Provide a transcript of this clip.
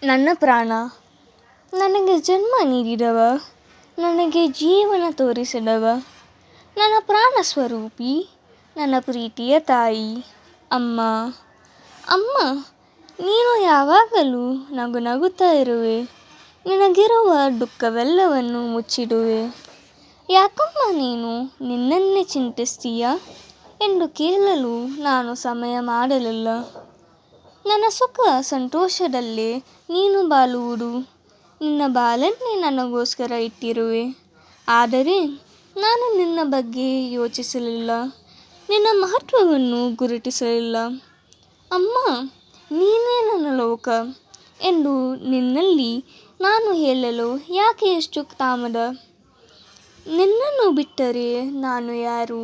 ನನ್ನ ಪ್ರಾಣ, ನನಗೆ ಜನ್ಮ ನೀಡಿದವ, ನನಗೆ ಜೀವನ ತೋರಿಸಿದವ, ನನ್ನ ಪ್ರಾಣ ಸ್ವರೂಪಿ, ನನ್ನ ಪ್ರೀತಿಯ ತಾಯಿ ಅಮ್ಮ. ಅಮ್ಮ, ನೀನು ಯಾವಾಗಲೂ ನಗು ನಗುತ್ತಾ ಇರುವೆ, ನಿನಗಿರುವ ದುಃಖವೆಲ್ಲವನ್ನು ಮುಚ್ಚಿಡುವೆ. ಯಾಕಮ್ಮ ನೀನು ನಿನ್ನನ್ನೇ ಚಿಂತಿಸ್ತೀಯ ಎಂದು ಕೇಳಲು ನಾನು ಸಮಯ ಮಾಡಲಿಲ್ಲ. ನನ್ನ ಸುಖ ಸಂತೋಷದಲ್ಲೇ ನೀನು ಬಾಳುವುದು, ನಿನ್ನ ಬಾಳನ್ನೇ ನನಗೋಸ್ಕರ ಇಟ್ಟಿರುವೆ. ಆದರೆ ನಾನು ನಿನ್ನ ಬಗ್ಗೆ ಯೋಚಿಸಲಿಲ್ಲ, ನಿನ್ನ ಮಹತ್ವವನ್ನು ಗುರುತಿಸಲಿಲ್ಲ. ಅಮ್ಮ, ನೀನೇ ನನ್ನ ಲೋಕ ಎಂದು ನಿನ್ನಲ್ಲಿ ನಾನು ಹೇಳಲು ಯಾಕೆ ಎಷ್ಟು ತಾಮದ? ನಿನ್ನನ್ನು ಬಿಟ್ಟರೆ ನಾನು ಯಾರು?